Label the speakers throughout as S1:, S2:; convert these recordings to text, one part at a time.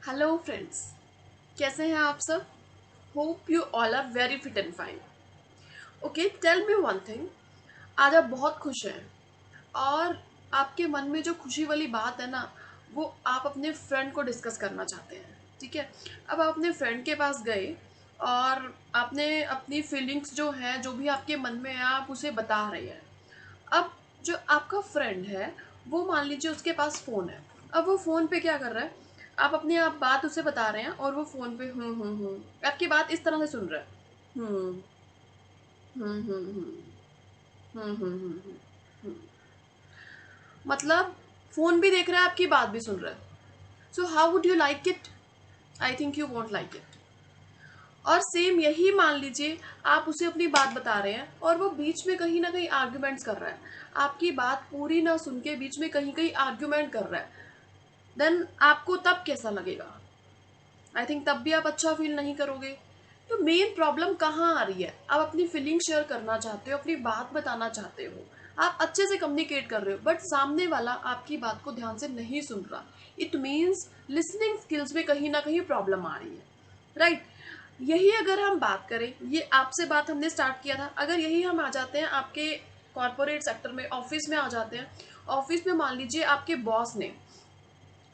S1: Hello friends, कैसे हैं आप सब? Hope you all are very fit and fine. Okay, tell me one thing. आज आप बहुत खुश हैं और आपके मन में जो खुशी वाली बात है ना, वो आप अपने फ्रेंड को डिस्कस करना चाहते हैं। ठीक है, अब आप अपने फ्रेंड के पास गए और आपने अपनी फीलिंग्स जो है, जो भी आपके मन में है, आप उसे बता रहे हैं। अब जो आपका फ्रेंड है, वो मान लीजिए उसके पास फ़ोन है। अब वो फ़ोन पे क्या कर रहा है, आप अपनी आप बात उसे बता रहे हैं और वो फ़ोन पे आपकी बात इस तरह से सुन रहा है। हम्म हम्म हम्म हम्म हम्म। मतलब फ़ोन भी देख रहा है, आपकी बात भी सुन रहा है। So how would you like it? I think you won't like it. और सेम यही मान लीजिए, आप उसे अपनी बात बता रहे हैं और वो बीच में कहीं ना कहीं आर्ग्यूमेंट्स कर रहा है। आपकी बात पूरी ना सुन के बीच में कहीं कहीं आर्ग्यूमेंट कर रहा है। देन आपको तब कैसा लगेगा? आई थिंक तब भी आप अच्छा फील नहीं करोगे। तो मेन प्रॉब्लम कहाँ आ रही है? आप अपनी फीलिंग शेयर करना चाहते हो, अपनी बात बताना चाहते हो, आप अच्छे से कम्युनिकेट कर रहे हो, बट सामने वाला आपकी बात को ध्यान से नहीं सुन रहा। इट मीन्स लिसनिंग स्किल्स में कहीं ना कहीं प्रॉब्लम आ रही है, राइट? यही अगर हम बात करें, ये आपसे बात हमने स्टार्ट किया था, अगर यही हम आ जाते हैं आपके कॉर्पोरेट सेक्टर में, ऑफिस में आ जाते हैं। ऑफिस में मान लीजिए आपके बॉस ने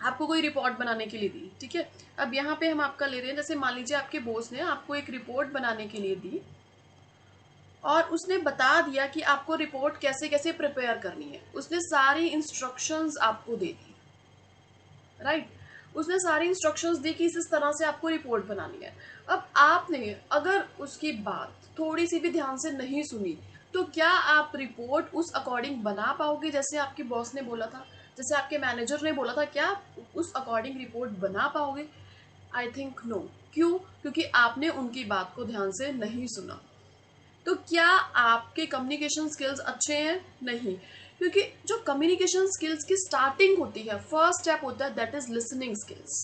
S1: आपको कोई रिपोर्ट बनाने के लिए दी। ठीक है, अब यहाँ पे हम आपका ले रहे हैं, जैसे मान लीजिए आपके बॉस ने आपको एक रिपोर्ट बनाने के लिए दी और उसने बता दिया कि आपको रिपोर्ट कैसे कैसे प्रिपेयर करनी है। उसने सारी इंस्ट्रक्शंस आपको दे दी, राइट? उसने सारी इंस्ट्रक्शंस दी कि इस तरह से आपको रिपोर्ट बनानी है। अब आपने अगर उसकी बात थोड़ी सी भी ध्यान से नहीं सुनी, तो क्या आप रिपोर्ट उस अकॉर्डिंग बना पाओगे जैसे आपके बॉस ने बोला था, जैसे आपके मैनेजर ने बोला था? क्या आप उस अकॉर्डिंग रिपोर्ट बना पाओगे? I think no. क्यों? क्योंकि आपने उनकी बात को ध्यान से नहीं सुना। तो क्या आपके कम्युनिकेशन स्किल्स अच्छे हैं? नहीं। क्योंकि जो कम्युनिकेशन स्किल्स की स्टार्टिंग होती है, फर्स्ट स्टेप होता है, दैट इज लिसनिंग स्किल्स।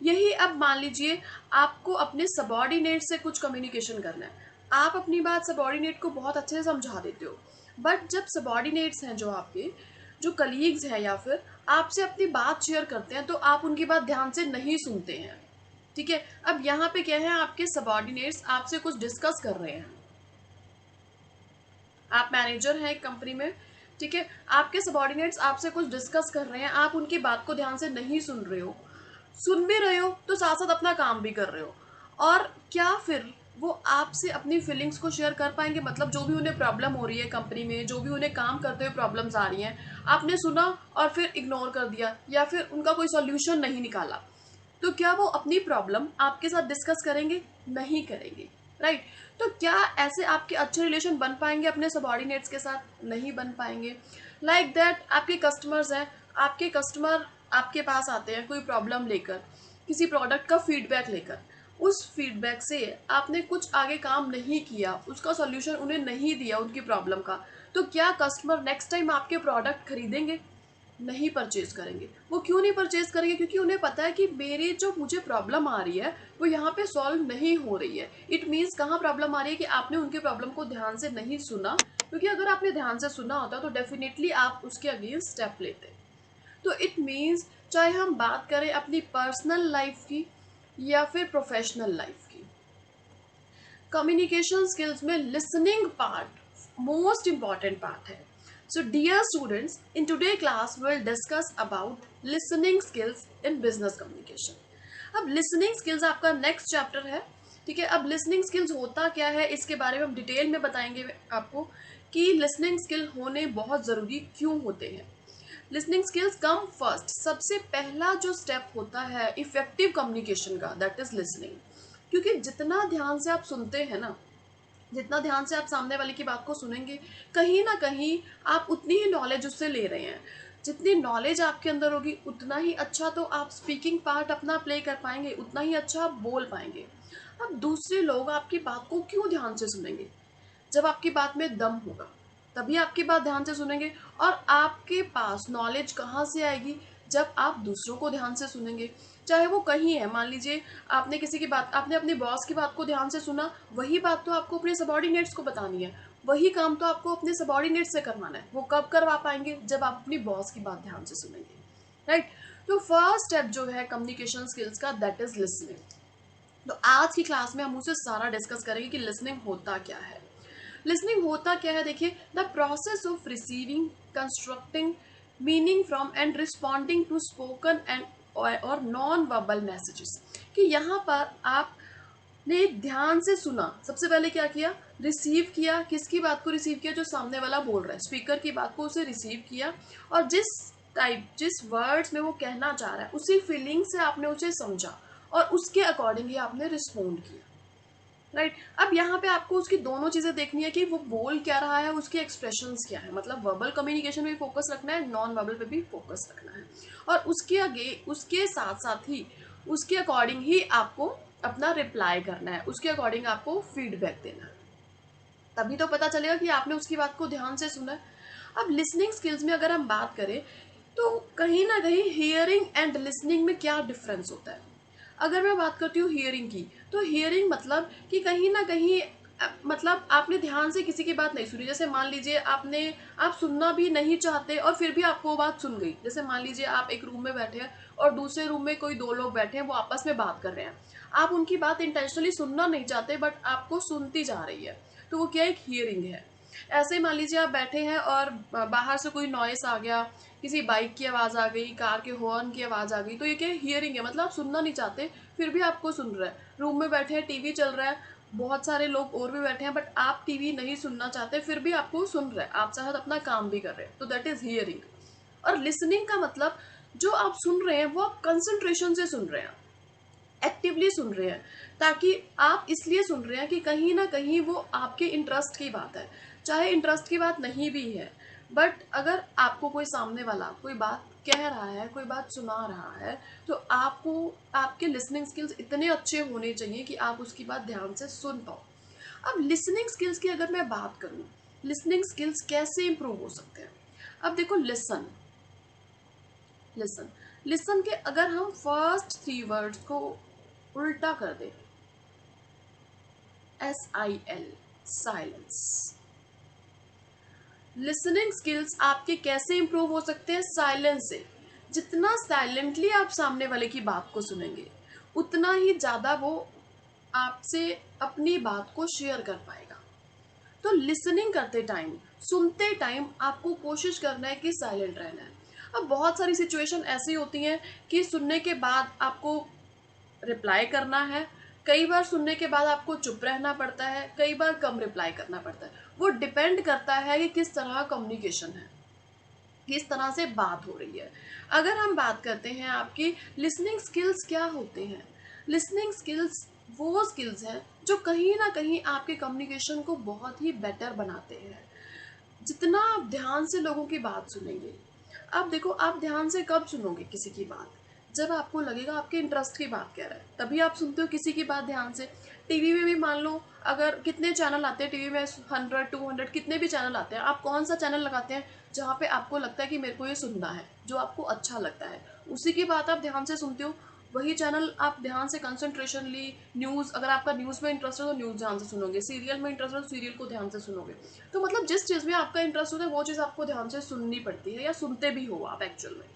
S1: यही अब मान लीजिए आपको अपने सबॉर्डिनेट से कुछ कम्युनिकेशन करना है। आप अपनी बात सबॉर्डिनेट को बहुत अच्छे से समझा देते हो, बट जब सबॉर्डिनेट्स हैं जो आपके, जो कलीग्स हैं या फिर आपसे अपनी बात शेयर करते हैं, तो आप उनकी बात ध्यान से नहीं सुनते हैं। ठीक है, अब यहाँ पे क्या है, आपके सबॉर्डिनेट्स आपसे कुछ डिस्कस कर रहे हैं। आप मैनेजर हैं एक कंपनी में, ठीक है, आपके सबॉर्डिनेट्स आपसे कुछ डिस्कस कर रहे हैं, आप उनकी बात को ध्यान से नहीं सुन रहे हो। सुन भी रहे हो तो साथ साथ अपना काम भी कर रहे हो। और क्या फिर वो आपसे अपनी फीलिंग्स को शेयर कर पाएंगे? मतलब जो भी उन्हें प्रॉब्लम हो रही है कंपनी में, जो भी उन्हें काम करते हुए प्रॉब्लम्स आ रही हैं, आपने सुना और फिर इग्नोर कर दिया या फिर उनका कोई सॉल्यूशन नहीं निकाला, तो क्या वो अपनी प्रॉब्लम आपके साथ डिस्कस करेंगे? नहीं करेंगे, राइट? तो क्या ऐसे आपके अच्छे रिलेशन बन पाएंगे अपने सबॉर्डिनेट्स के साथ? नहीं बन पाएंगे। लाइक दैट, आपके कस्टमर्स हैं, आपके कस्टमर आपके पास आते हैं कोई प्रॉब्लम लेकर, किसी प्रोडक्ट का फीडबैक लेकर। उस फीडबैक से आपने कुछ आगे काम नहीं किया, उसका सॉल्यूशन उन्हें नहीं दिया उनकी प्रॉब्लम का, तो क्या कस्टमर नेक्स्ट टाइम आपके प्रोडक्ट खरीदेंगे? नहीं परचेज करेंगे। वो क्यों नहीं परचेज करेंगे? क्योंकि उन्हें पता है कि मेरी जो मुझे प्रॉब्लम आ रही है वो यहाँ पे सॉल्व नहीं हो रही है। इट मीन्स कहाँ प्रॉब्लम आ रही है कि आपने उनकी प्रॉब्लम को ध्यान से नहीं सुना। क्योंकि अगर आपने ध्यान से सुना होता तो डेफिनेटली आप उसके अगेंस्ट स्टेप लेते। तो इट मीन्स, चाहे हम बात करें अपनी पर्सनल लाइफ की या फिर प्रोफेशनल लाइफ की, कम्युनिकेशन स्किल्स में listening part most important part है। So dear students, in today class will discuss about listening skills in business communication. अब लिसनिंग स्किल्स आपका नेक्स्ट चैप्टर है। ठीक है, अब लिसनिंग स्किल्स होता क्या है इसके बारे में हम डिटेल में बताएंगे आपको, कि लिसनिंग स्किल होने बहुत ज़रूरी क्यों होते हैं। लिसनिंग स्किल्स कम फर्स्ट, सबसे पहला जो स्टेप होता है इफेक्टिव कम्युनिकेशन का, दैट इज लिसनिंग। क्योंकि जितना ध्यान से आप सुनते हैं ना, जितना ध्यान से आप सामने वाले की बात को सुनेंगे, कहीं ना कहीं आप उतनी ही नॉलेज उससे ले रहे हैं। जितनी नॉलेज आपके अंदर होगी, उतना ही अच्छा तो आप स्पीकिंग पार्ट अपना प्ले कर पाएंगे, उतना ही अच्छा आप बोल पाएंगे। अब दूसरे लोग आपकी बात को क्यों ध्यान से सुनेंगे? जब आपकी बात में दम होगा, तभी आपकी बात ध्यान से सुनेंगे। और आपके पास नॉलेज कहाँ से आएगी? जब आप दूसरों को ध्यान से सुनेंगे। चाहे वो कहीं है, मान लीजिए आपने किसी की बात, आपने अपने बॉस की बात को ध्यान से सुना, वही बात तो आपको अपने सबॉर्डिनेट्स को बतानी है, वही काम तो आपको अपने सबॉर्डिनेट्स से करवाना है। वो कब करवा पाएंगे? जब आप अपनी बॉस की बात ध्यान से सुनेंगे, राइट। तो फर्स्ट स्टेप जो है कम्युनिकेशन स्किल्स का, दैट इज लिसनिंग। तो आज की क्लास में हम उसे सारा डिस्कस करेंगे कि लिसनिंग होता क्या है। लिसनिंग होता क्या है, देखिए, the process of receiving, constructing meaning from and responding to spoken and और नॉन वर्बल मैसेजेस। कि यहाँ पर आपने ध्यान से सुना, सबसे पहले क्या किया, रिसीव किया। किसकी बात को रिसीव किया? जो सामने वाला बोल रहा है, स्पीकर की बात को उसे रिसीव किया, और जिस वर्ड्स में वो कहना चाह रहा है उसी फीलिंग से आपने उसे समझा और उसके अकॉर्डिंग ही आपने रिस्पॉन्ड किया। राइट। अब यहाँ पे आपको उसकी दोनों चीजें देखनी है कि वो बोल क्या रहा है, उसके एक्सप्रेशंस क्या है। मतलब वर्बल कम्युनिकेशन पे भी फोकस रखना है, नॉन वर्बल पे भी फोकस रखना है, और उसके साथ साथ ही उसके अकॉर्डिंग ही आपको अपना रिप्लाई करना है, उसके अकॉर्डिंग आपको फीडबैक देना है। तभी तो पता चलेगा कि आपने उसकी बात को ध्यान से सुना है। अब लिसनिंग स्किल्स में अगर हम बात करें तो कहीं ना कहीं हियरिंग एंड लिसनिंग में क्या डिफरेंस होता है। अगर मैं बात करती हूँ हियरिंग की, तो हियरिंग मतलब कि कहीं ना कहीं मतलब आपने ध्यान से किसी की बात नहीं सुनी। जैसे मान लीजिए आप सुनना भी नहीं चाहते और फिर भी आपको वो बात सुन गई। जैसे मान लीजिए आप एक रूम में बैठे हैं और दूसरे रूम में कोई दो लोग बैठे हैं, वो आपस में बात कर रहे हैं, आप उनकी बात इंटेंशनली सुनना नहीं चाहते बट आपको सुनती जा रही है, तो वो क्या एक हियरिंग है। ऐसे ही मान लीजिए आप बैठे हैं और बाहर से कोई नॉइस आ गया, किसी बाइक की आवाज आ गई, कार के हॉर्न की आवाज आ गई, तो ये क्या हियरिंग है। मतलब आप सुनना नहीं चाहते फिर भी आपको सुन रहा है। रूम में बैठे हैं, टीवी चल रहा है, बहुत सारे लोग और भी बैठे हैं बट आप टीवी नहीं सुनना चाहते फिर भी आपको सुन रहा है, आप चाहे अपना काम भी कर रहे हैं, तो दैट इज हियरिंग। और लिसनिंग का मतलब जो आप सुन रहे हैं वो आप कंसंट्रेशन से सुन रहे हैं, एक्टिवली सुन रहे हैं, ताकि आप इसलिए सुन रहे हैं कि कहीं ना कहीं वो आपके इंटरेस्ट की बात है, चाहे इंटरेस्ट की बात नहीं भी है। बट अगर आपको कोई सामने वाला कोई बात कह रहा है, कोई बात सुना रहा है, तो आपको आपके लिसनिंग स्किल्स इतने अच्छे होने चाहिए कि आप उसकी बात ध्यान से सुन पाओ। अब लिसनिंग स्किल्स की अगर मैं बात करूं, लिसनिंग स्किल्स कैसे इंप्रूव हो सकते हैं। अब देखो, लिसन लिसन लिसन के अगर हम फर्स्ट थ्री वर्ड्स को उल्टा कर दे, SIL, साइलेंस। लिसनिंग स्किल्स आपके कैसे इंप्रूव हो सकते हैं? साइलेंस से। जितना साइलेंटली आप सामने वाले की बात को सुनेंगे उतना ही ज्यादा वो आपसे अपनी बात को शेयर कर पाएगा। तो लिसनिंग करते टाइम, सुनते टाइम आपको कोशिश करना है कि साइलेंट रहना है। अब बहुत सारी सिचुएशन ऐसी होती हैं कि सुनने के बाद आपको रिप्लाई करना है, कई बार सुनने के बाद आपको चुप रहना पड़ता है, कई बार कम रिप्लाई करना पड़ता है। वो डिपेंड करता है कि किस तरह कम्युनिकेशन है, किस तरह से बात हो रही है। अगर हम बात करते हैं आपकी लिसनिंग स्किल्स क्या होते हैं, लिसनिंग स्किल्स वो स्किल्स हैं जो कहीं ना कहीं आपके कम्युनिकेशन को बहुत ही बेटर बनाते हैं। जितना आप ध्यान से लोगों की बात सुनेंगे, अब देखो, आप ध्यान से कब सुनोगे किसी की बात? जब आपको लगेगा आपके इंटरेस्ट की बात कह रहा है, तभी आप सुनते हो किसी की बात ध्यान से। टीवी में भी मान लो, अगर कितने चैनल आते हैं टीवी में, 100 200 कितने भी चैनल आते हैं, आप कौन सा चैनल लगाते हैं जहाँ पे आपको लगता है कि मेरे को ये सुनना है, जो आपको अच्छा लगता है, उसी की बात आप ध्यान से सुनते हो। वही चैनल आप ध्यान से कंसंट्रेशनली, न्यूज़, अगर आपका न्यूज़ में इंटरेस्ट है तो न्यूज़ ध्यान से सुनोगे, सीरियल में इंटरेस्ट है तो सीरियल को ध्यान से सुनोगे। तो मतलब जिस चीज़ में आपका इंटरेस्ट होता है वो चीज़ आपको ध्यान से सुननी पड़ती है, या सुनते भी हो आप एक्चुअल में।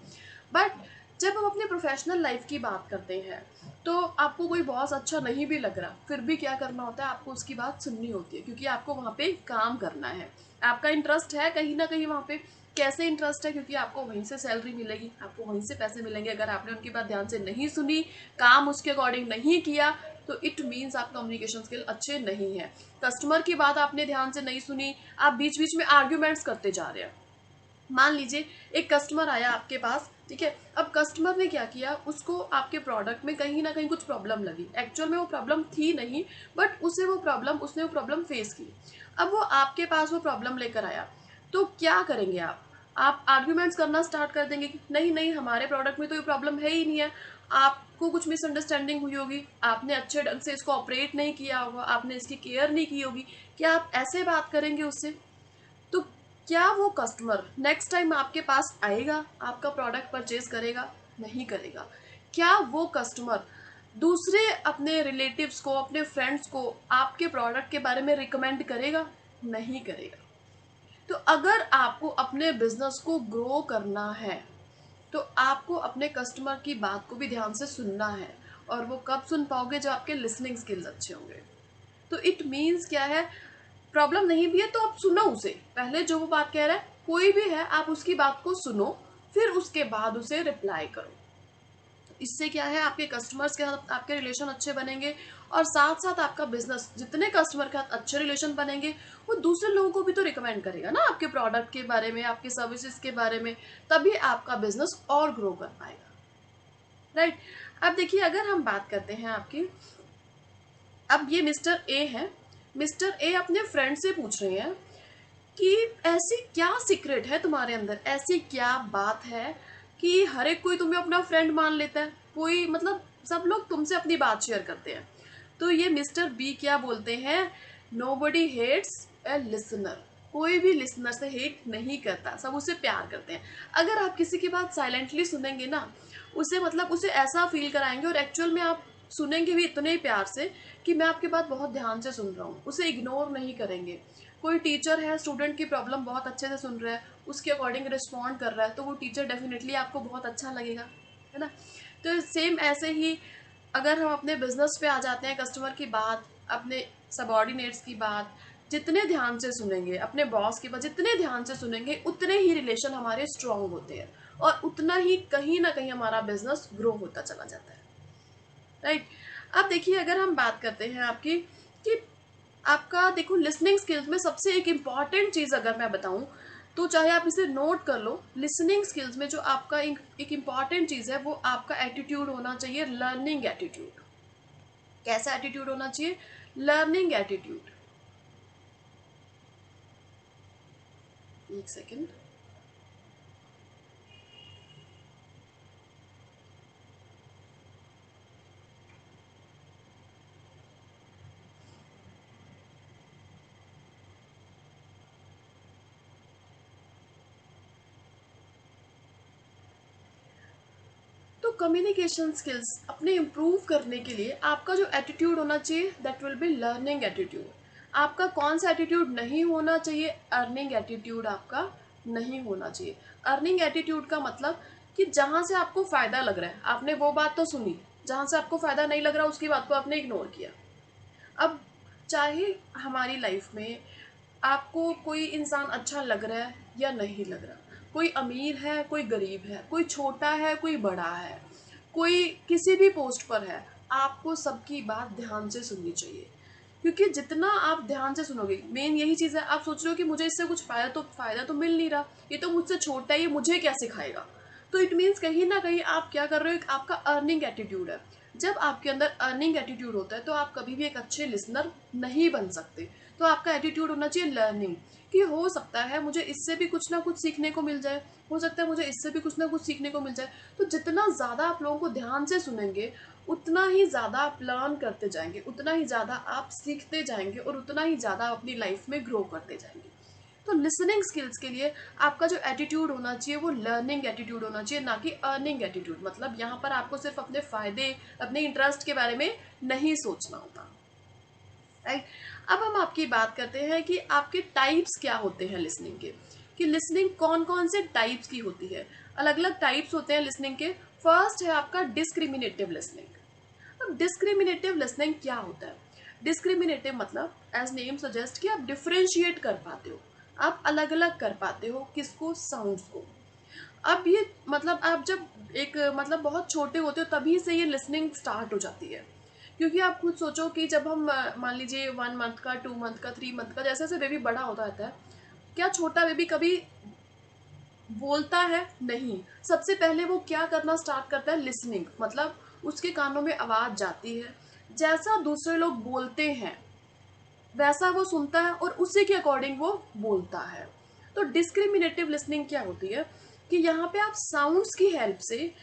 S1: बट जब हम अपने प्रोफेशनल लाइफ की बात करते हैं तो आपको कोई बॉस अच्छा नहीं भी लग रहा, फिर भी क्या करना होता है, आपको उसकी बात सुननी होती है, क्योंकि आपको वहाँ पे काम करना है। आपका इंटरेस्ट है कहीं ना कहीं वहाँ पे। कैसे इंटरेस्ट है? क्योंकि आपको वहीं से सैलरी मिलेगी, आपको वहीं से पैसे मिलेंगे। अगर आपने उनकी बात ध्यान से नहीं सुनी, काम उसके अकॉर्डिंग नहीं किया, तो इट मीन्स आप कम्युनिकेशन स्किल अच्छे नहीं है। कस्टमर की बात आपने ध्यान से नहीं सुनी, आप बीच बीच में आर्ग्यूमेंट्स करते जा रहे हैं। मान लीजिए एक कस्टमर आया आपके पास, ठीक है, अब कस्टमर ने क्या किया, उसको आपके प्रोडक्ट में कहीं ना कहीं कुछ प्रॉब्लम लगी, एक्चुअल में वो प्रॉब्लम थी नहीं, बट उसने वो प्रॉब्लम फेस की। अब वो आपके पास वो प्रॉब्लम लेकर आया, तो क्या करेंगे आप आर्ग्यूमेंट्स करना स्टार्ट कर देंगे कि नहीं नहीं, हमारे प्रोडक्ट में तो ये प्रॉब्लम है ही नहीं है, आपको कुछ मिसअंडरस्टैंडिंग हुई होगी, आपने अच्छे ढंग से इसको ऑपरेट नहीं किया होगा, आपने इसकी केयर नहीं की होगी। क्या आप ऐसे बात करेंगे उससे? तो क्या वो कस्टमर नेक्स्ट टाइम आपके पास आएगा, आपका प्रोडक्ट परचेज करेगा? नहीं करेगा। क्या वो कस्टमर दूसरे अपने रिलेटिव्स को, अपने फ्रेंड्स को आपके प्रोडक्ट के बारे में रिकमेंड करेगा? नहीं करेगा। तो अगर आपको अपने बिजनेस को ग्रो करना है तो आपको अपने कस्टमर की बात को भी ध्यान से सुनना है, और वो कब सुन पाओगे, जब आपके लिसनिंग स्किल्स अच्छे होंगे। तो इट मीन्स क्या है, प्रॉब्लम नहीं भी है तो आप सुनो उसे, पहले जो वो बात कह रहा है कोई भी है आप उसकी बात को सुनो, फिर उसके बाद उसे रिप्लाई करो। इससे क्या है, आपके कस्टमर्स के साथ आपके रिलेशन अच्छे बनेंगे, और साथ साथ आपका बिजनेस जितने कस्टमर के साथ अच्छे रिलेशन बनेंगे, वो दूसरे लोगों को भी तो रिकमेंड करेगा ना आपके प्रोडक्ट के बारे में, आपके सर्विसेज के बारे में, तभी आपका बिजनेस और ग्रो कर पाएगा, राइट। अब देखिए, अगर हम बात करते हैं आपकी, अब ये मिस्टर ए है, मिस्टर ए अपने फ्रेंड से पूछ रहे हैं कि ऐसी क्या सीक्रेट है तुम्हारे अंदर, ऐसी क्या बात है कि हर एक कोई तुम्हें अपना फ्रेंड मान लेता है, कोई मतलब सब लोग तुमसे अपनी बात शेयर करते हैं। तो ये मिस्टर बी क्या बोलते हैं, नोबडी हेट्स ए लिसनर, कोई भी लिसनर से हेट नहीं करता, सब उसे प्यार करते हैं। अगर आप किसी की बात साइलेंटली सुनेंगे ना, उसे मतलब उसे ऐसा फील कराएंगे, और एक्चुअल में आप सुनेंगे भी इतने ही प्यार से कि मैं आपकी बात बहुत ध्यान से सुन रहा हूँ, उसे इग्नोर नहीं करेंगे। कोई टीचर है, स्टूडेंट की प्रॉब्लम बहुत अच्छे से सुन रहा है, उसके अकॉर्डिंग रिस्पॉन्ड कर रहा है, तो वो टीचर डेफिनेटली आपको बहुत अच्छा लगेगा, है ना। तो सेम ऐसे ही अगर हम अपने बिजनेस पे आ जाते हैं, कस्टमर की बात, अपने सबॉर्डिनेट्स की बात जितने ध्यान से सुनेंगे, अपने बॉस की बात जितने ध्यान से सुनेंगे, उतने ही रिलेशन हमारे स्ट्रांग होते हैं, और उतना ही कहीं ना कहीं हमारा बिजनेस ग्रो होता चला जाता है, राइट। अब देखिए, अगर हम बात करते हैं आपकी कि आपका देखो लिसनिंग स्किल्स में सबसे एक इम्पॉर्टेंट चीज़ अगर मैं बताऊं, तो चाहे आप इसे नोट कर लो, लिसनिंग स्किल्स में जो आपका एक इम्पॉर्टेंट चीज़ है, वो आपका एटीट्यूड होना चाहिए, लर्निंग एटीट्यूड। कैसा एटीट्यूड होना चाहिए, लर्निंग एटीट्यूड। एक सेकेंड। तो कम्युनिकेशन स्किल्स अपने इम्प्रूव करने के लिए आपका जो एटीट्यूड होना चाहिए, that will be learning attitude. आपका कौन सा एटीट्यूड नहीं होना चाहिए, अर्निंग एटीट्यूड आपका नहीं होना चाहिए। अर्निंग एटीट्यूड का मतलब कि जहाँ से आपको फ़ायदा लग रहा है आपने वो बात तो सुनी, जहाँ से आपको फ़ायदा नहीं लग रहा उसकी बात को आपने इग्नोर किया। अब चाहे हमारी लाइफ में आपको कोई इंसान अच्छा लग रहा है या नहीं लग रहा, कोई अमीर है कोई गरीब है, कोई छोटा है कोई बड़ा है, कोई किसी भी पोस्ट पर है, आपको सबकी बात ध्यान से सुननी चाहिए। क्योंकि जितना आप ध्यान से सुनोगे, मेन यही चीज़ है, आप सोच रहे हो कि मुझे इससे कुछ फ़ायदा तो मिल नहीं रहा, ये तो मुझसे छोटा है, ये मुझे क्या सिखाएगा। तो इट मीन्स कहीं ना कहीं आप क्या कर रहे हो, एक आपका अर्निंग एटीट्यूड है। जब आपके अंदर अर्निंग एटीट्यूड होता है तो आप कभी भी एक अच्छे लिसनर नहीं बन सकते। तो आपका एटीट्यूड होना चाहिए लर्निंग, कि हो सकता है मुझे इससे भी कुछ ना कुछ सीखने को मिल जाए, हो सकता है मुझे इससे भी कुछ ना कुछ सीखने को मिल जाए। तो जितना ज़्यादा आप लोगों को ध्यान से सुनेंगे, उतना ही ज़्यादा आप लर्न करते जाएंगे, उतना ही ज़्यादा आप सीखते जाएंगे, और उतना ही ज़्यादा अपनी लाइफ में ग्रो करते जाएंगे। तो लिसनिंग स्किल्स के लिए आपका जो एटीट्यूड होना चाहिए वो लर्निंग एटीट्यूड होना चाहिए, ना कि अर्निंग एटीट्यूड। मतलब यहाँ पर आपको सिर्फ अपने फायदे, अपने इंटरेस्ट के बारे में नहीं सोचना होता, राइट। अब हम आपकी बात करते हैं कि आपके टाइप्स क्या होते हैं लिसनिंग के, कि लिसनिंग कौन कौन से टाइप्स की होती है। अलग अलग टाइप्स होते हैं लिसनिंग के। फर्स्ट है आपका डिस्क्रिमिनेटिव लिसनिंग। अब डिस्क्रिमिनेटिव लिसनिंग क्या होता है, डिस्क्रिमिनेटिव मतलब एज नेम सजेस्ट कि आप डिफ्रेंशिएट कर पाते हो, आप अलग अलग कर पाते हो किसको, साउंड्स को। अब ये मतलब आप जब एक मतलब बहुत छोटे होते हो तभी से ये लिसनिंग स्टार्ट हो जाती है। क्योंकि आप खुद सोचो कि जब हम मान लीजिए 1 मंथ का, 2 मंथ का, 3 मंथ का, जैसे जैसे बेबी बड़ा होता रहता है, क्या छोटा बेबी कभी बोलता है? नहीं। सबसे पहले वो क्या करना स्टार्ट करता है, लिसनिंग। मतलब उसके कानों में आवाज़ जाती है, जैसा दूसरे लोग बोलते हैं वैसा वो सुनता है, और उसी के अकॉर्डिंग वो बोलता है। तो डिस्क्रिमिनेटिव लिसनिंग क्या होती है, कि यहाँ पे आप साउंड्स की हेल्प से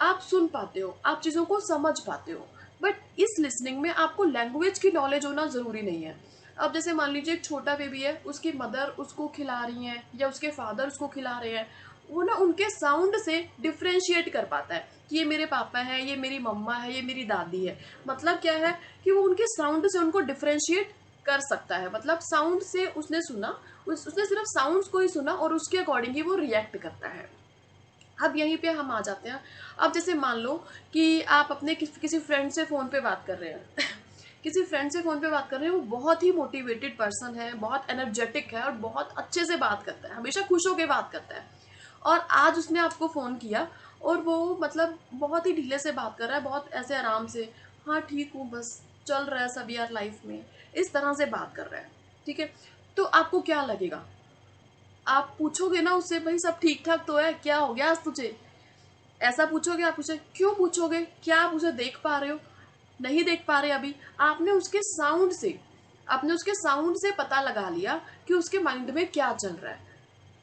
S1: आप सुन पाते हो, आप चीज़ों को समझ पाते हो, बट इस लिसनिंग में आपको लैंग्वेज की नॉलेज होना ज़रूरी नहीं है। अब जैसे मान लीजिए एक छोटा बेबी है, उसकी मदर उसको खिला रही हैं या उसके फादर उसको खिला रहे हैं, वो ना उनके साउंड से डिफ्रेंशिएट कर पाता है कि ये मेरे पापा हैं, ये मेरी मम्मा है, ये मेरी दादी है। मतलब क्या है कि वो उनके साउंड से उनको डिफ्रेंशिएट कर सकता है। मतलब साउंड से उसने सुना, उसने सिर्फ साउंड्स को ही सुना और उसके अकॉर्डिंग ही वो रिएक्ट करता है। अब यहीं पे हम आ जाते हैं। अब जैसे मान लो कि आप अपने किसी फ्रेंड से फ़ोन पे बात कर रहे हैं किसी फ्रेंड से फ़ोन पे बात कर रहे हैं, वो बहुत ही मोटिवेटेड पर्सन है, बहुत एनर्जेटिक है और बहुत अच्छे से बात करता है, हमेशा खुश होकर बात करता है। और आज उसने आपको फ़ोन किया और वो मतलब बहुत ही ढीले से बात कर रहा है, बहुत ऐसे आराम से, हाँ ठीक हूँ, बस चल रहा है सब यार लाइफ में, इस तरह से बात कर रहा है। ठीक है, तो आपको क्या लगेगा? आप पूछोगे ना उससे, भाई सब ठीक ठाक तो है, क्या हो गया आज तुझे? ऐसा पूछोगे? आप उसे क्यों पूछोगे? क्या आप उसे देख पा रहे हो? नहीं देख पा रहे अभी। आपने उसके साउंड से पता लगा लिया कि उसके माइंड में क्या चल रहा है।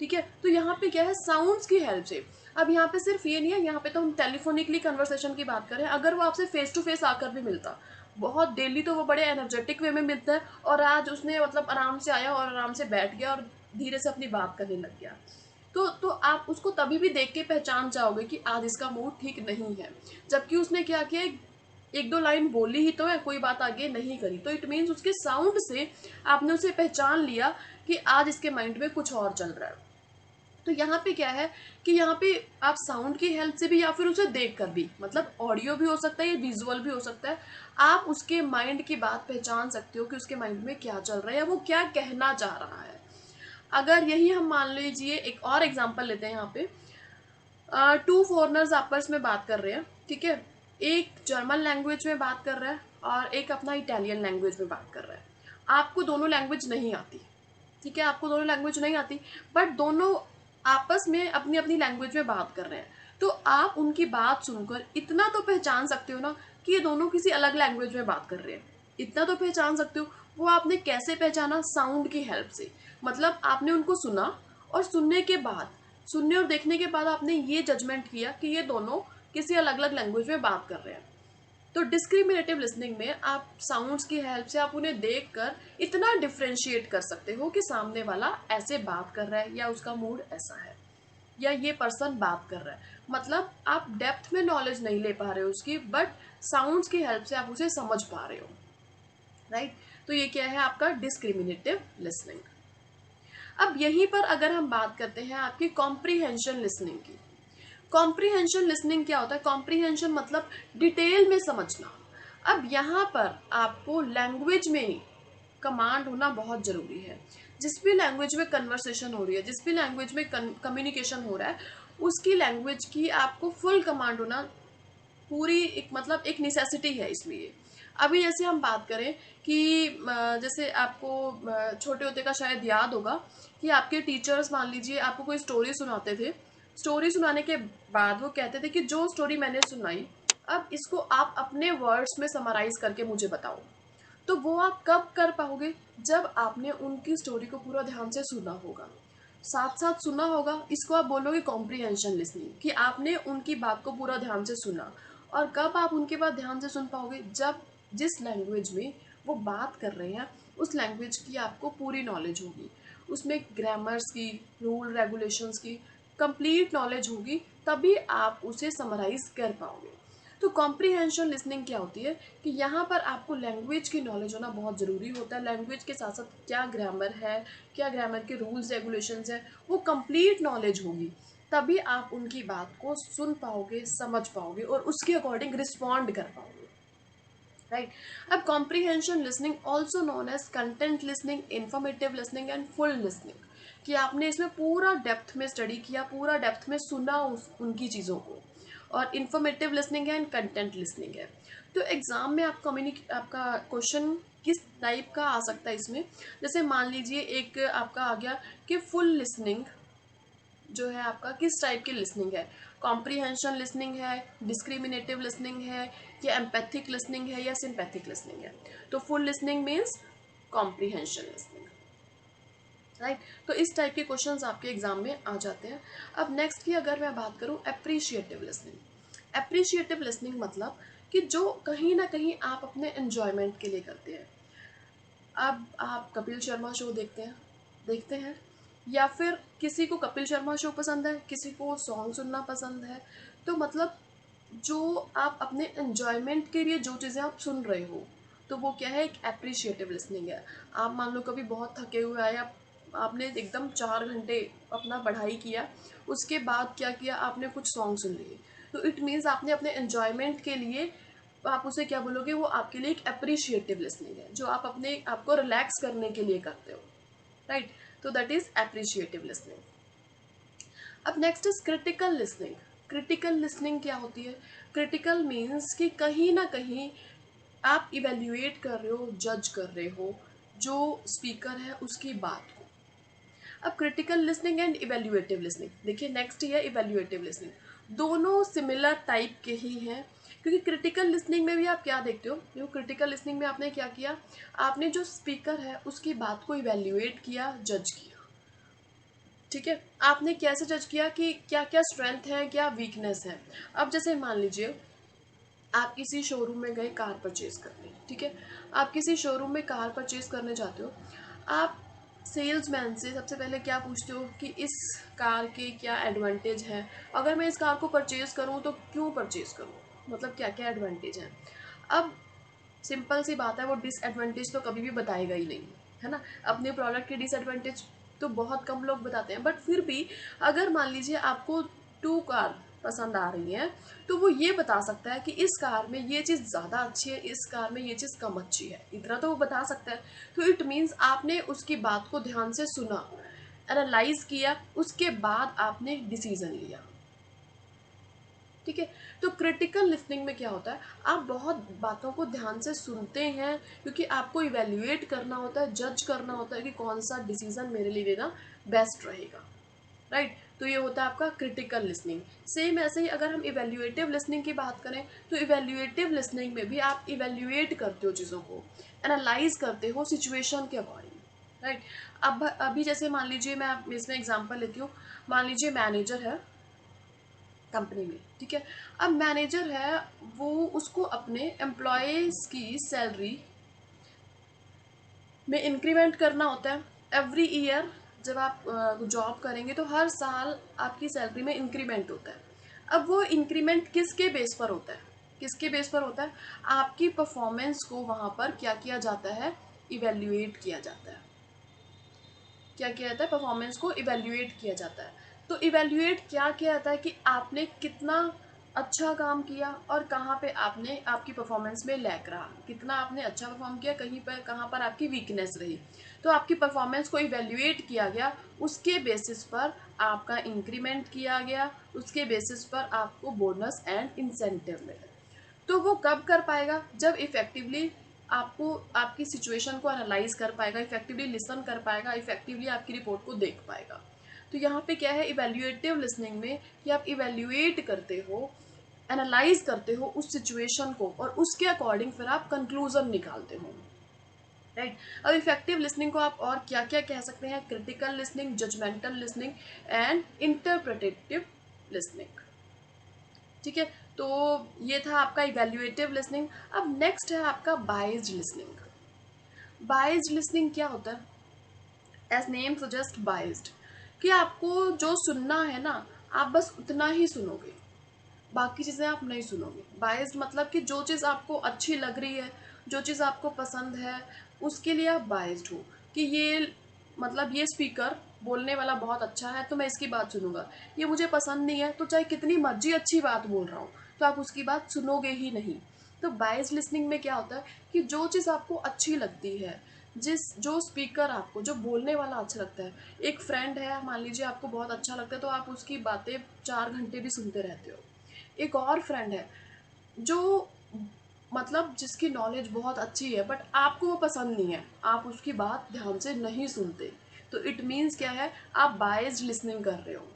S1: ठीक है, तो यहाँ पे क्या है, साउंड्स की हेल्प से। अब यहाँ पे सिर्फ ये नहीं है, यहाँ पे तो हम टेलीफोनिकली कन्वर्सेशन की बात करें, अगर वो आपसे फेस टू फेस आकर भी मिलता, बहुत डेली, तो वो बड़े एनर्जेटिक वे में मिलता है, और आज उसने मतलब आराम से आया और आराम से बैठ गया और धीरे से अपनी बात करने लग गया, तो आप उसको तभी भी देख के पहचान जाओगे कि आज इसका मूड ठीक नहीं है। जबकि उसने क्या किया, एक दो लाइन बोली ही तो है, कोई बात आगे नहीं करी, तो इट मीन्स उसके साउंड से आपने उसे पहचान लिया कि आज इसके माइंड में कुछ और चल रहा है। तो यहाँ पे क्या है कि यहाँ पे आप साउंड की हेल्प से भी या फिर उसे देख कर भी, मतलब ऑडियो भी हो सकता है या विजुअल भी हो सकता है, आप उसके माइंड की बात पहचान सकते हो कि उसके माइंड में क्या चल रहा है या वो क्या कहना चाह रहा है। अगर यही हम मान लीजिए, एक और एग्जांपल लेते हैं यहाँ पे, टू फॉरनर्स आपस में बात कर रहे हैं। ठीक है, एक जर्मन लैंग्वेज में बात कर रहा है और एक अपना इटालियन लैंग्वेज में बात कर रहा है। आपको दोनों लैंग्वेज नहीं आती। ठीक है, आपको दोनों लैंग्वेज नहीं आती, बट दोनों आपस में अपनी अपनी लैंग्वेज में बात कर रहे हैं। तो आप उनकी बात सुनकर इतना तो पहचान सकते हो ना कि ये दोनों किसी अलग लैंग्वेज में बात कर रहे हैं। इतना तो पहचान सकते हो। वो आपने कैसे पहचाना? साउंड की हेल्प से। मतलब आपने उनको सुना, और सुनने और देखने के बाद आपने ये जजमेंट किया कि ये दोनों किसी अलग अलग लैंग्वेज में बात कर रहे हैं। तो डिस्क्रिमिनेटिव लिसनिंग में आप साउंड्स की हेल्प से आप उन्हें देखकर इतना डिफ्रेंशिएट कर सकते हो कि सामने वाला ऐसे बात कर रहा है, या उसका मूड ऐसा है, या ये पर्सन बात कर रहा है। मतलब आप डेप्थ में नॉलेज नहीं ले पा रहे हो उसकी, बट साउंड्स की हेल्प से आप उसे समझ पा रहे हो। राइट, तो ये क्या है आपका डिस्क्रिमिनेटिव लिसनिंग। अब यहीं पर अगर हम बात करते हैं आपकी कॉम्प्रीहेंशन लिसनिंग की। कॉम्प्रीहेंशन लिसनिंग क्या होता है? कॉम्प्रीहेंशन मतलब डिटेल में समझना। अब यहाँ पर आपको लैंग्वेज में कमांड होना बहुत जरूरी है। जिस भी लैंग्वेज में कन्वर्सेशन हो रही है, जिस भी लैंग्वेज में कम्युनिकेशन हो रहा है, उसकी लैंग्वेज की आपको फुल कमांड होना पूरी एक मतलब एक नेसेसिटी है इसलिए। अभी जैसे हम बात करें कि जैसे आपको छोटे होते का शायद याद होगा कि आपके टीचर्स मान लीजिए आपको कोई स्टोरी सुनाते थे। स्टोरी सुनाने के बाद वो कहते थे कि जो स्टोरी मैंने सुनाई, अब इसको आप अपने वर्ड्स में समराइज करके मुझे बताओ। तो वो आप कब कर पाओगे? जब आपने उनकी स्टोरी को पूरा ध्यान से सुना होगा, साथ साथ सुना होगा। इसको आप बोलोगे कॉम्प्रीहेंशन लिसनिंग, कि आपने उनकी बात को पूरा ध्यान से सुना। और कब आप उनकी बात ध्यान से सुन पाओगे? जब जिस लैंग्वेज में वो बात कर रहे हैं, उस लैंग्वेज की आपको पूरी नॉलेज होगी, उसमें ग्रामर्स की, रूल रेगुलेशंस की कंप्लीट नॉलेज होगी, तभी आप उसे समराइज कर पाओगे। तो कॉम्प्रीहेंशन लिसनिंग क्या होती है कि यहाँ पर आपको लैंग्वेज की नॉलेज होना बहुत ज़रूरी होता है। लैंग्वेज के साथ साथ क्या ग्रामर है, क्या ग्रामर के रूल्स रेगुलेशंस हैं, वो कंप्लीट नॉलेज होगी, तभी आप उनकी बात को सुन पाओगे, समझ पाओगे और उसके अकॉर्डिंग रिस्पॉन्ड कर पाओगे। राइट, अब comprehension listening also known as content listening, informative listening and full listening, कि आपने इसमें पूरा डेप्थ में स्टडी किया, पूरा डेप्थ में सुना उनकी चीज़ों को। और इन्फॉर्मेटिव लिसनिंग है एंड कंटेंट लिसनिंग है। तो एग्जाम में आपका क्वेश्चन किस टाइप का आ सकता है इसमें? जैसे मान लीजिए एक आपका आ गया कि फुल लिसनिंग जो है आपका किस टाइप की लिसनिंग है, कॉम्प्रीहेंशन लिसनिंग है, डिस्क्रिमिनेटिव लिसनिंग है, या एम्पैथिक लिसनिंग है, या सिंपैथिक लिसनिंग है। तो full listening means comprehension listening. Right, तो इस टाइप के क्वेश्चंस आपके एग्जाम में आ जाते हैं। अब नेक्स्ट की अगर मैं बात करूं, एप्रिशिएटिव लिसनिंग। एप्रिशिएटिव लिसनिंग मतलब कि जो कहीं ना कहीं आप अपने एंजॉयमेंट के लिए करते हैं। अब आप कपिल शर्मा शो देखते हैं, या फिर किसी को कपिल शर्मा शो पसंद है, किसी को सॉन्ग सुनना पसंद है। तो मतलब जो आप अपने एंजॉयमेंट के लिए जो चीज़ें आप सुन रहे हो, तो वो क्या है, एक एप्रिशिएटिव लिसनिंग है। आप मान लो कभी बहुत थके हुए आए, आप आपने एकदम 4 घंटे अपना पढ़ाई किया, उसके बाद क्या किया, आपने कुछ सॉन्ग सुन लिए, तो इट मीन्स आपने अपने एन्जॉयमेंट के लिए, आप उसे क्या बोलोगे, वो आपके लिए एक अप्रिशिएटिव लिसनिंग है, जो आप अपने आपको रिलैक्स करने के लिए करते हो, राइट। तो दैट इज अप्रिशिएटिव लिसनिंग। अब next is critical listening. Critical listening क्या होती है? क्रिटिकल मीन्स कि कहीं ना कहीं आप इवेल्युएट कर रहे हो, जज कर रहे हो जो स्पीकर है उसकी बात को। अब critical listening and evaluative listening, देखिए नेक्स्ट है इवेल्युएटिव लिसनिंग। दोनों सिमिलर टाइप के ही हैं, क्योंकि क्रिटिकल लिसनिंग में भी आप क्या देखते हो, जो क्रिटिकल लिसनिंग में आपने क्या किया, आपने जो स्पीकर है उसकी बात को इवेल्युएट किया, जज किया। ठीक है, आपने कैसे जज किया कि क्या क्या स्ट्रेंथ है, क्या वीकनेस है। अब जैसे मान लीजिए आप किसी शोरूम में गए कार परचेज करने, ठीक है, आप किसी शोरूम में कार परचेज करने जाते हो, आप सेल्समैन से सबसे पहले क्या पूछते हो कि इस कार के क्या एडवांटेज है, अगर मैं इस कार को परचेज करूँ तो क्यों परचेज करूँ, मतलब क्या क्या एडवांटेज है। अब सिंपल सी बात है, वो डिसएडवांटेज तो कभी भी बताएगा ही नहीं, है ना। अपने प्रोडक्ट के डिसएडवांटेज तो बहुत कम लोग बताते हैं, बट फिर भी अगर मान लीजिए आपको 2 कार पसंद आ रही है, तो वो ये बता सकता है कि इस कार में ये चीज़ ज़्यादा अच्छी है, इस कार में ये चीज़ कम अच्छी है, इतना तो वो बता सकता है। तो इट मीन्स आपने उसकी बात को ध्यान से सुना, एनालाइज किया, उसके बाद आपने डिसीजन लिया। ठीक है, तो क्रिटिकल लिसनिंग में क्या होता है, आप बहुत बातों को ध्यान से सुनते हैं, क्योंकि आपको इवेल्युएट करना होता है, जज करना होता है कि कौन सा डिसीजन मेरे लिए लेना बेस्ट रहेगा, राइट। तो ये होता है आपका क्रिटिकल लिसनिंग। सेम ऐसे ही अगर हम इवेल्युएटिव लिसनिंग की बात करें, तो इवेल्युएटिव लिसनिंग में भी आप इवेल्युएट करते हो चीज़ों को, एनालाइज करते हो सिचुएशन के अकॉर्डिंग, राइट। अब अभी जैसे मान लीजिए, मैं इसमें एग्जांपल लेती हूँ, मान लीजिए मैनेजर है कंपनी में, ठीक है। अब मैनेजर है, वो उसको अपने एम्प्लॉयज़ की सैलरी में इंक्रीमेंट करना होता है एवरी ईयर। जब आप जॉब करेंगे तो हर साल आपकी सैलरी में इंक्रीमेंट होता है। अब वो इंक्रीमेंट किसके बेस पर होता है, किसके बेस पर होता है, आपकी परफॉर्मेंस को वहाँ पर क्या किया जाता है, इवेल्युएट किया जाता है। क्या किया जाता है, परफॉर्मेंस को इवेल्युएट किया जाता है। तो इवेल्युएट क्या किया जाता है कि आपने कितना अच्छा काम किया और कहाँ पे आपने आपकी परफॉर्मेंस में लैग रहा, कितना आपने अच्छा परफॉर्म किया, कहीं पर कहाँ पर आपकी वीकनेस रही। तो आपकी परफॉर्मेंस को इवेल्युएट किया गया, उसके बेसिस पर आपका इंक्रीमेंट किया गया, उसके बेसिस पर आपको बोनस एंड इंसेंटिव मिले। तो वो कब कर पाएगा, जब इफेक्टिवली आपको आपकी सिचुएशन को एनालाइज कर पाएगा, इफेक्टिवली लिसन कर पाएगा, इफेक्टिवली आपकी रिपोर्ट को देख पाएगा। तो यहाँ पे क्या है इवेल्युएटिव लिसनिंग में, कि आप इवेल्युएट करते हो, एनालाइज करते हो उस सिचुएशन को, और उसके अकॉर्डिंग फिर आप कंक्लूजन निकालते हो, राइट। अब इफेक्टिव लिसनिंग को आप और क्या क्या कह सकते हैं, critical listening, judgmental listening and interpretative listening. ठीक है, तो ये था आपका इवेल्युएटिव लिसनिंग। अब नेक्स्ट है आपका बाइज्ड लिसनिंग। बाइज्ड लिसनिंग क्या होता है, एज नेम सजेस्ट बाइज्ड, कि आपको जो सुनना है ना, आप बस उतना ही सुनोगे, बाकी चीज़ें आप नहीं सुनोगे। बाइज्ड मतलब कि जो चीज़ आपको अच्छी लग रही है, जो चीज़ आपको पसंद है, उसके लिए आप बाइज्ड हो, कि ये मतलब ये स्पीकर बोलने वाला बहुत अच्छा है तो मैं इसकी बात सुनूंगा, ये मुझे पसंद नहीं है तो चाहे कितनी मर्जी अच्छी बात बोल रहा हूँ तो आप उसकी बात सुनोगे ही नहीं। तो बाइज्ड लिसनिंग में क्या होता है कि जो चीज़ आपको अच्छी लगती है, जो स्पीकर आपको, जो बोलने वाला अच्छा लगता है, एक फ्रेंड है मान लीजिए आपको बहुत अच्छा लगता है तो आप उसकी बातें 4 घंटे भी सुनते रहते हो। एक और फ्रेंड है जो मतलब जिसकी नॉलेज बहुत अच्छी है बट आपको वो पसंद नहीं है, आप उसकी बात ध्यान से नहीं सुनते। तो इट मीन्स क्या है, आप बायस्ड लिसनिंग कर रहे हो,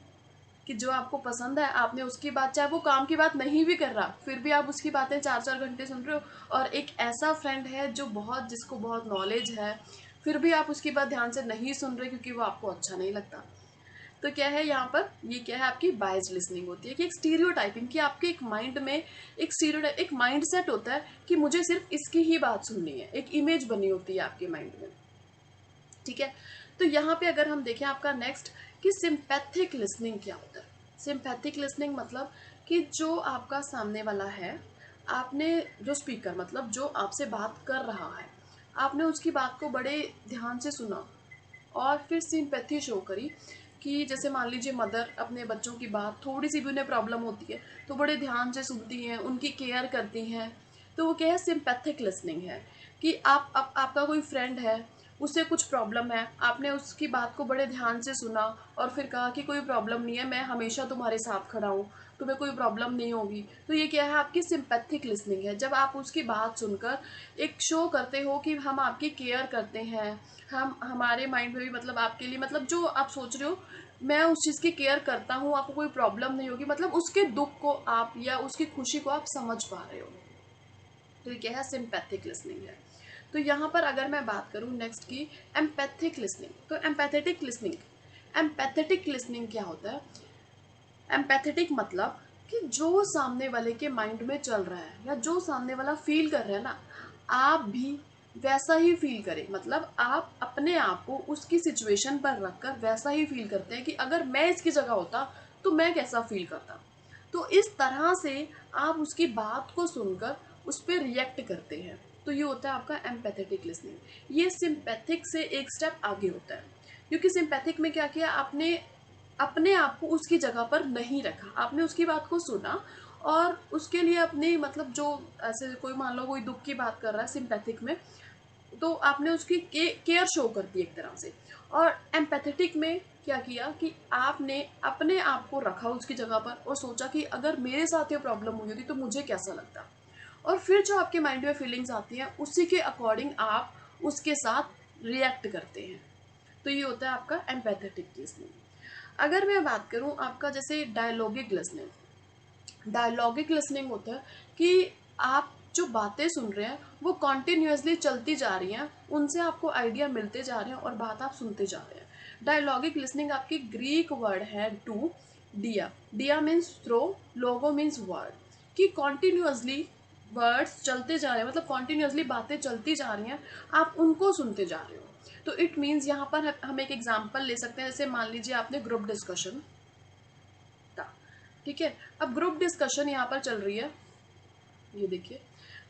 S1: कि जो आपको पसंद है आपने उसकी बात, चाहे वो काम की बात नहीं भी कर रहा फिर भी आप उसकी बातें 4 4 घंटे सुन रहे हो। और एक ऐसा फ्रेंड है जो बहुत, जिसको बहुत नॉलेज है, फिर भी आप उसकी बात ध्यान से नहीं सुन रहे क्योंकि वो आपको अच्छा नहीं लगता। तो क्या है यहाँ पर, ये क्या है आपकी बायस्ड लिसनिंग होती है, कि एक स्टीरियोटाइपिंग, कि आपके एक माइंड में एक स्टीरियोटाइप, एक माइंड सेट होता है कि मुझे सिर्फ इसकी ही बात सुननी है, एक इमेज बनी होती है आपके माइंड में। ठीक है, तो यहाँ पे अगर हम देखें आपका नेक्स्ट, कि सिंपैथिक लिसनिंग क्या होता है। सिंपैथिक लिसनिंग मतलब कि जो आपका सामने वाला है, आपने जो स्पीकर मतलब जो आपसे बात कर रहा है, आपने उसकी बात को बड़े ध्यान से सुना और फिर सिंपैथी शो करी कि जैसे मान लीजिए मदर अपने बच्चों की बात, थोड़ी सी भी उन्हें प्रॉब्लम होती है तो बड़े ध्यान से सुनती हैं, उनकी केयर करती हैं। तो वो क्या है, सिंपैथिक लिसनिंग है। कि आपका कोई फ्रेंड है, उसे कुछ प्रॉब्लम है, आपने उसकी बात को बड़े ध्यान से सुना और फिर कहा कि कोई प्रॉब्लम नहीं है, मैं हमेशा तुम्हारे साथ खड़ा हूँ, तुम्हें कोई प्रॉब्लम नहीं होगी। तो ये क्या है, आपकी सिंपैथिक लिसनिंग है। जब आप उसकी बात सुनकर एक शो करते हो कि हम आपकी केयर करते हैं, हम हमारे माइंड में भी मतलब आपके लिए, मतलब जो आप सोच रहे हो मैं उस चीज़ की केयर करता हूँ, आपको कोई प्रॉब्लम नहीं होगी, मतलब उसके दुख को आप या उसकी खुशी को आप समझ पा रहे हो। तो ये क्या है, सिंपैथिक लिसनिंग है। तो यहाँ पर अगर मैं बात करूँ नेक्स्ट की एम्पैथिक लिसनिंग, तो एम्पैथेटिक लिसनिंग क्या होता है? एम्पैथेटिक मतलब कि जो सामने वाले के माइंड में चल रहा है या जो सामने वाला फील कर रहा है ना, आप भी वैसा ही फील करें। मतलब आप अपने आप को उसकी सिचुएशन पर रखकर वैसा ही फील करते हैं कि अगर मैं इसकी जगह होता तो मैं कैसा फील करता। तो इस तरह से आप उसकी बात को सुनकर उस पर रिएक्ट करते हैं। तो ये होता है आपका एम्पैथेटिक लिसनिंग। ये सिंपैथिक से एक स्टेप आगे होता है, क्योंकि सिंपैथिक में क्या किया आपने, अपने आप को उसकी जगह पर नहीं रखा, आपने उसकी बात को सुना और उसके लिए अपने मतलब जो, ऐसे कोई मान लो कोई दुख की बात कर रहा है सिंपैथिक में, तो आपने उसकी केयर शो कर दी एक तरह से। और एम्पैथेटिक में क्या किया कि आपने अपने आप को रखा उसकी जगह पर और सोचा कि अगर मेरे साथ ये प्रॉब्लम हुई होती तो मुझे कैसा लगता। और फिर जो आपके माइंड में फीलिंग्स आती हैं उसी के अकॉर्डिंग आप उसके साथ रिएक्ट करते हैं। तो ये होता है आपका एम्पैथेटिक लिसनिंग। अगर मैं बात करूं आपका जैसे डायलॉगिक लिसनिंग, डायलॉगिक लिसनिंग होता है कि आप जो बातें सुन रहे हैं वो कॉन्टिन्यूसली चलती जा रही हैं, उनसे आपको आइडिया मिलते जा रहे हैं और बात आप सुनते जा रहे हैं। डायलॉगिक लिसनिंग आपकी ग्रीक वर्ड है टू डिया, डिया मीन्स थ्रो, लोगो मीन्स वर्ड, कि कॉन्टिन्यूसली वर्ड्स चलते जा रहे हैं, मतलब कॉन्टिन्यूसली बातें चलती जा रही हैं, आप उनको सुनते जा रहे हो। तो इट मीन्स यहाँ पर हम एक एग्जाम्पल ले सकते हैं, जैसे मान लीजिए आपने ग्रुप डिस्कशन था, ठीक है। अब ग्रुप डिस्कशन यहाँ पर चल रही है, ये देखिए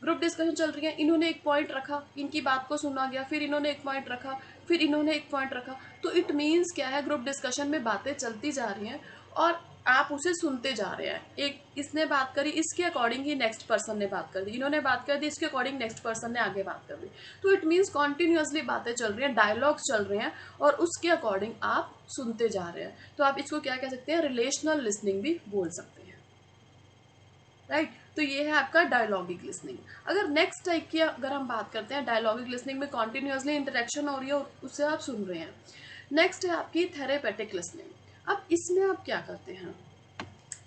S1: ग्रुप डिस्कशन चल रही है, इन्होंने एक पॉइंट रखा, इनकी बात को सुना गया, फिर इन्होंने एक पॉइंट रखा, फिर इन्होंने एक पॉइंट रखा। तो इट मीन्स क्या है, ग्रुप डिस्कशन में बातें चलती जा रही हैं और आप उसे सुनते जा रहे हैं। एक इसने बात करी, इसके अकॉर्डिंग ही नेक्स्ट पर्सन ने बात कर दी, इन्होंने बात कर दी, इसके अकॉर्डिंग नेक्स्ट पर्सन ने आगे बात कर दी। तो इट मीन्स कॉन्टिन्यूसली बातें चल रही हैं, डायलॉग्स चल रहे हैं और उसके अकॉर्डिंग आप सुनते जा रहे हैं। तो आप इसको क्या कह सकते हैं, रिलेशनल लिसनिंग भी बोल सकते हैं, राइट। तो ये है आपका डायलॉगिक लिसनिंग। अगर नेक्स्ट टाइप की अगर हम बात करते हैं, डायलॉगिक लिसनिंग में कॉन्टिन्यूसली इंटरेक्शन हो रही है और उससे आप सुन रहे हैं। नेक्स्ट है आपकी थेरेपेटिक लिसनिंग। अब इसमें आप क्या करते हैं,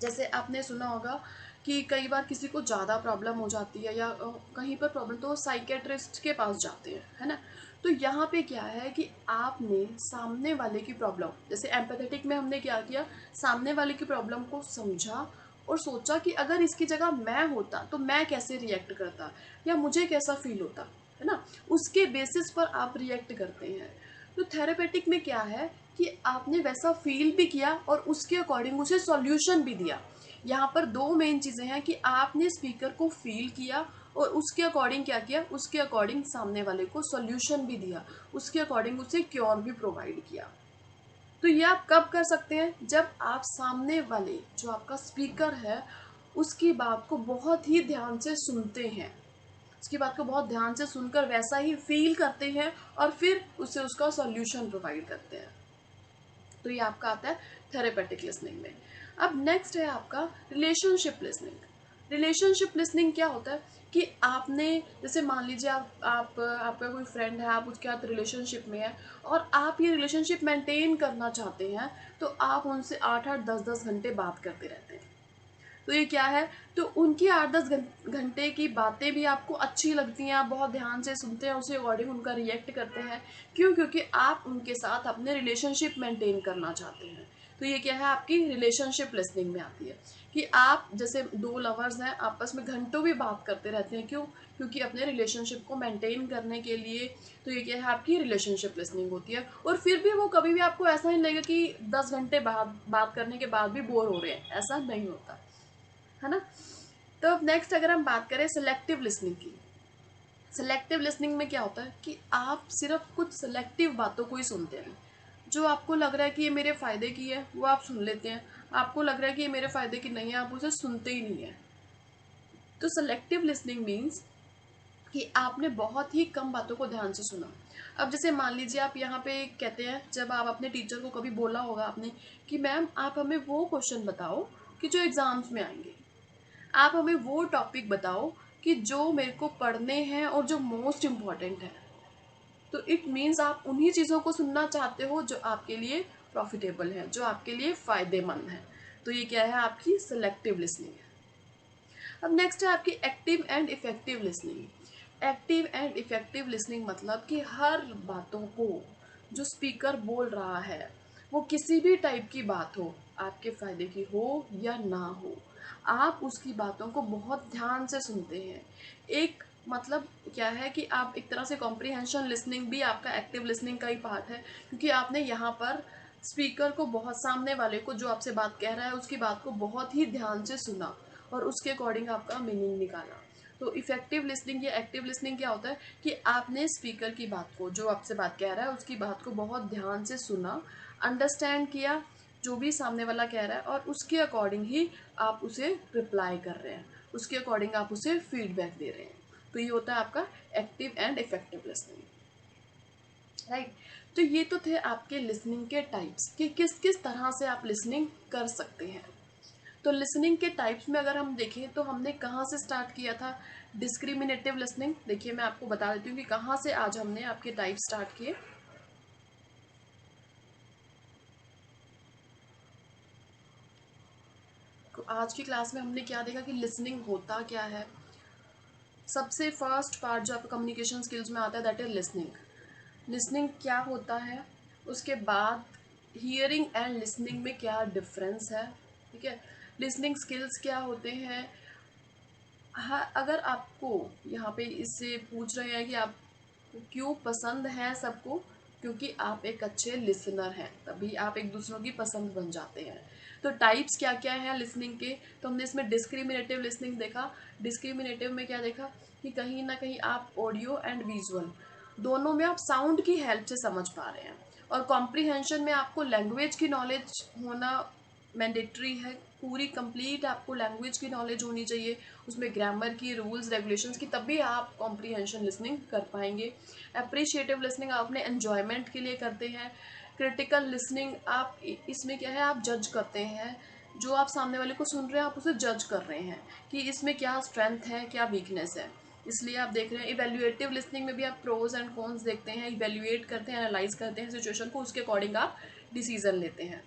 S1: जैसे आपने सुना होगा कि कई बार किसी को ज़्यादा प्रॉब्लम हो जाती है या कहीं पर प्रॉब्लम, तो साइकेट्रिस्ट के पास जाते हैं, है ना। तो यहाँ पे क्या है कि आपने सामने वाले की प्रॉब्लम, जैसे एम्पैथेटिक में हमने क्या किया, सामने वाले की प्रॉब्लम को समझा और सोचा कि अगर इसकी जगह मैं होता तो मैं कैसे रिएक्ट करता या मुझे कैसा फील होता, है ना। उसके बेसिस पर आप रिएक्ट करते हैं। तो थेरेपेटिक में क्या है कि आपने वैसा फील भी किया और उसके अकॉर्डिंग उसे सॉल्यूशन भी दिया। यहाँ पर दो मेन चीज़ें हैं कि आपने स्पीकर को फील किया और उसके अकॉर्डिंग क्या किया, उसके अकॉर्डिंग सामने वाले को सॉल्यूशन भी दिया, उसके अकॉर्डिंग उसे क्योर भी प्रोवाइड किया। तो ये आप कब कर सकते हैं, जब आप सामने वाले जो आपका स्पीकर है उसकी बात को बहुत ही ध्यान से सुनते हैं, उसकी बात को बहुत ध्यान से सुनकर वैसा ही फील करते हैं और फिर उसे उसका सॉल्यूशन प्रोवाइड करते हैं। तो ये आपका आता है थेरेपेटिक लिसनिंग में। अब नेक्स्ट है आपका रिलेशनशिप लिसनिंग। रिलेशनशिप लिसनिंग क्या होता है कि आपने, जैसे मान लीजिए आप आपका कोई फ्रेंड है, आप उसके साथ रिलेशनशिप में है और आप ये रिलेशनशिप मेंटेन करना चाहते हैं, तो आप उनसे 8-8 10-10 घंटे बात करते रहते हैं। तो ये क्या है, तो उनकी 8-10 घंटे की बातें भी आपको अच्छी लगती हैं, आप बहुत ध्यान से सुनते हैं, उसी अकॉर्डिंग उनका रिएक्ट करते हैं। क्यों, क्योंकि आप उनके साथ अपने रिलेशनशिप मेंटेन करना चाहते हैं। तो ये क्या है, आपकी रिलेशनशिप लिसनिंग में आती है कि आप जैसे दो लवर्स हैं, आपस में घंटों भी बात करते रहते हैं। क्यों, क्योंकि अपने रिलेशनशिप को मेंटेन करने के लिए। तो ये क्या है, आपकी रिलेशनशिप लिसनिंग होती है। और फिर भी वो कभी भी आपको ऐसा नहीं लगेगा कि 10 घंटे बाद बात करने के बाद भी बोर हो रहे हैं, ऐसा नहीं होता, है ना। तो अब नेक्स्ट अगर हम बात करें सिलेक्टिव लिसनिंग की, सिलेक्टिव लिसनिंग में क्या होता है कि आप सिर्फ कुछ सिलेक्टिव बातों को ही सुनते हैं। जो आपको लग रहा है कि ये मेरे फ़ायदे की है वो आप सुन लेते हैं, आपको लग रहा है कि ये मेरे फ़ायदे की नहीं है आप उसे सुनते ही नहीं है। तो सेलेक्टिव लिसनिंग मीन्स कि आपने बहुत ही कम बातों को ध्यान से सुना। अब जैसे मान लीजिए आप यहाँ पे कहते हैं, जब आप अपने टीचर को कभी बोला होगा आपने कि मैम आप हमें वो क्वेश्चन बताओ कि जो एग्ज़ाम्स में आएंगे, आप हमें वो टॉपिक बताओ कि जो मेरे को पढ़ने हैं और जो मोस्ट इम्पॉर्टेंट है। तो इट मीन्स आप उन्हीं चीज़ों को सुनना चाहते हो जो आपके लिए प्रॉफिटेबल है, जो आपके लिए फ़ायदेमंद है। तो ये क्या है, आपकी सेलेक्टिव लिसनिंग है। अब नेक्स्ट है आपकी active and effective listening. Active and effective listening मतलब कि हर बातों को जो स्पीकर बोल रहा है, वो किसी भी टाइप की बात हो, आपके फ़ायदे की हो या ना हो, आप उसकी बातों को बहुत ध्यान से सुनते हैं। एक मतलब क्या है कि आप एक तरह से कॉम्प्रिहेंशन लिसनिंग भी आपका एक्टिव लिसनिंग का ही पार्ट है, क्योंकि आपने यहाँ पर स्पीकर को बहुत, सामने वाले को जो आपसे बात कह रहा है उसकी बात को बहुत ही ध्यान से सुना और उसके अकॉर्डिंग आपका मीनिंग निकाला। तो इफेक्टिव लिसनिंग या एक्टिव लिसनिंग क्या होता है कि आपने स्पीकर की बात को, जो आपसे बात कह रहा है उसकी बात को बहुत ध्यान से सुना, अंडरस्टैंड किया जो भी सामने वाला कह रहा है, और उसके अकॉर्डिंग ही आप उसे रिप्लाई कर रहे हैं, उसके अकॉर्डिंग आप उसे फीडबैक दे रहे हैं। तो ये होता है आपका active and effective listening, right. तो ये तो थे आपके लिसनिंग के टाइप्स कि किस किस तरह से आप लिसनिंग कर सकते हैं। तो लिसनिंग के टाइप्स में अगर हम देखें तो हमने कहाँ से स्टार्ट किया था, डिस्क्रिमिनेटिव लिसनिंग। देखिए मैं आपको बता देती हूँ कि कहाँ से आज हमने आपके टाइप स्टार्ट किए। तो आज की क्लास में हमने क्या देखा कि लिसनिंग होता क्या है। सबसे फर्स्ट पार्ट जो आपका कम्युनिकेशन स्किल्स में आता है दैट इज लिसनिंग। लिसनिंग क्या होता है, उसके बाद हियरिंग एंड लिसनिंग में क्या डिफरेंस है, ठीक है। लिसनिंग स्किल्स क्या होते हैं। हाँ, अगर आपको यहाँ पे इससे पूछ रहे हैं कि आपको क्यों पसंद है सबको, क्योंकि आप एक अच्छे लिसनर हैं, तभी आप एक दूसरों की पसंद बन जाते हैं। तो टाइप्स क्या क्या हैं लिसनिंग के, तो हमने इसमें डिस्क्रिमिनेटिव लिसनिंग देखा। डिस्क्रिमिनेटिव में क्या देखा कि कहीं ना कहीं आप ऑडियो एंड विजुअल दोनों में आप साउंड की हेल्प से समझ पा रहे हैं। और कॉम्प्रिहेंशन में आपको लैंग्वेज की नॉलेज होना मैंडेटरी है, पूरी कंप्लीट आपको लैंग्वेज की नॉलेज होनी चाहिए, उसमें ग्रामर की, रूल्स रेगुलेशंस की, तभी आप कॉम्प्रिहेंशन लिसनिंग कर पाएंगे। अप्रिशिएटिव लिसनिंग आप अपने एन्जॉयमेंट के लिए करते हैं। क्रिटिकल लिसनिंग आप इसमें क्या है, आप जज करते हैं, जो आप सामने वाले को सुन रहे हैं आप उसे जज कर रहे हैं कि इसमें क्या स्ट्रेंथ है क्या वीकनेस है, इसलिए आप देख रहे हैं। इवेल्युएटिव लिसनिंग में भी आप प्रोज एंड कॉन्स देखते हैं, इवेल्युएट करते हैं, एनालाइज करते हैं सिचुएशन को, उसके अकॉर्डिंग आप डिसीजन लेते हैं।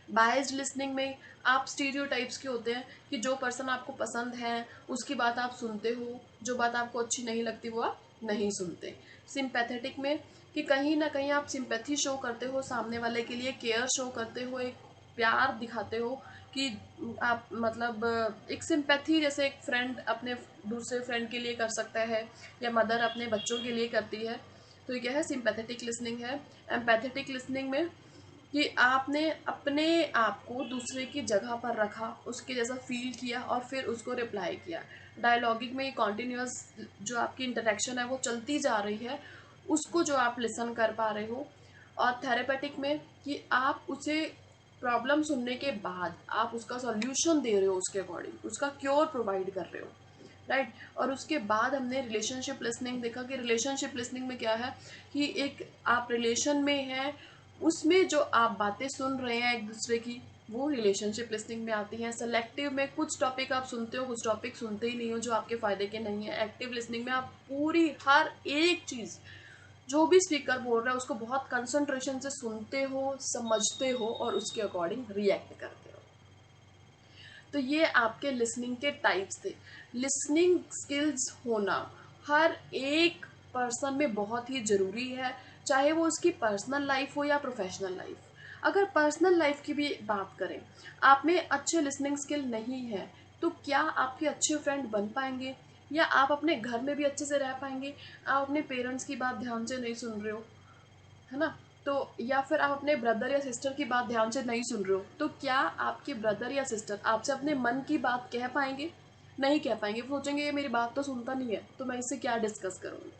S1: बायस्ड लिसनिंग में आप स्टीरियोटाइप्स के होते हैं कि जो पर्सन आपको पसंद है उसकी बात आप सुनते हो, जो बात आपको अच्छी नहीं लगती वो आप नहीं सुनते। सिंपैथेटिक में कि कहीं ना कहीं आप सिंपैथी शो करते हो, सामने वाले के लिए केयर शो करते हो, एक प्यार दिखाते हो कि आप मतलब एक सिंपैथी जैसे एक फ्रेंड अपने दूसरे फ्रेंड के लिए कर सकता है या मदर अपने बच्चों के लिए करती है। तो ये क्या है, सिंपैथेटिक लिसनिंग है। एम्पैथेटिक लिसनिंग में कि आपने अपने आप को दूसरे की जगह पर रखा, उसके जैसा फील किया और फिर उसको रिप्लाई किया। डायलॉगिक में कॉन्टिन्यूस जो आपकी इंटरेक्शन है वो चलती जा रही है, उसको जो आप लिसन कर पा रहे हो। और थेरेपेटिक में कि आप उसे प्रॉब्लम सुनने के बाद आप उसका सॉल्यूशन दे रहे हो, उसके अकॉर्डिंग उसका क्योर प्रोवाइड कर रहे हो, राइट। और उसके बाद हमने रिलेशनशिप लिसनिंग देखा कि रिलेशनशिप लिसनिंग में क्या है कि एक आप रिलेशन में हैं, उसमें जो आप बातें सुन रहे हैं एक दूसरे की, वो रिलेशनशिप लिसनिंग में आती हैं। सेलेक्टिव में कुछ टॉपिक आप सुनते हो, कुछ टॉपिक सुनते ही नहीं हो जो आपके फ़ायदे के नहीं है। एक्टिव लिसनिंग में आप पूरी हर एक चीज़ जो भी स्पीकर बोल रहा है उसको बहुत कंसंट्रेशन से सुनते हो, समझते हो और उसके अकॉर्डिंग रिएक्ट करते हो। तो ये आपके लिसनिंग के टाइप्स थे। लिसनिंग स्किल्स होना हर एक पर्सन में बहुत ही ज़रूरी है, चाहे वो उसकी पर्सनल लाइफ हो या प्रोफेशनल लाइफ। अगर पर्सनल लाइफ की भी बात करें, आप में अच्छे लिसनिंग स्किल नहीं है तो क्या आपके अच्छे फ्रेंड बन पाएंगे, या आप अपने घर में भी अच्छे से रह पाएंगे। आप अपने पेरेंट्स की बात ध्यान से नहीं सुन रहे हो, है ना, तो या फिर आप अपने ब्रदर या सिस्टर की बात ध्यान से नहीं सुन रहे हो, तो क्या आपके ब्रदर या सिस्टर आपसे अपने मन की बात कह पाएंगे? नहीं कह पाएंगे, वो सोचेंगे ये मेरी बात तो सुनता नहीं है तो मैं इससे क्या डिस्कस करूँगी।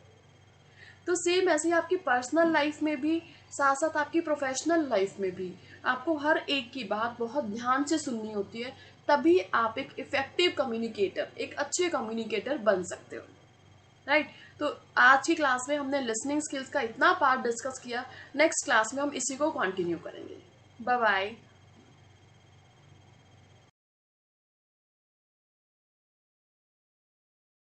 S1: तो सेम ऐसे ही आपकी पर्सनल लाइफ में भी, साथ साथ आपकी प्रोफेशनल लाइफ में भी आपको हर एक की बात बहुत ध्यान से सुननी होती है, तभी आप एक इफेक्टिव कम्युनिकेटर, एक अच्छे कम्युनिकेटर बन सकते हो, राइट। तो आज की क्लास में हमने लिसनिंग स्किल्स का इतना पार्ट डिस्कस किया, नेक्स्ट क्लास में हम इसी को कंटिन्यू करेंगे। Bye bye.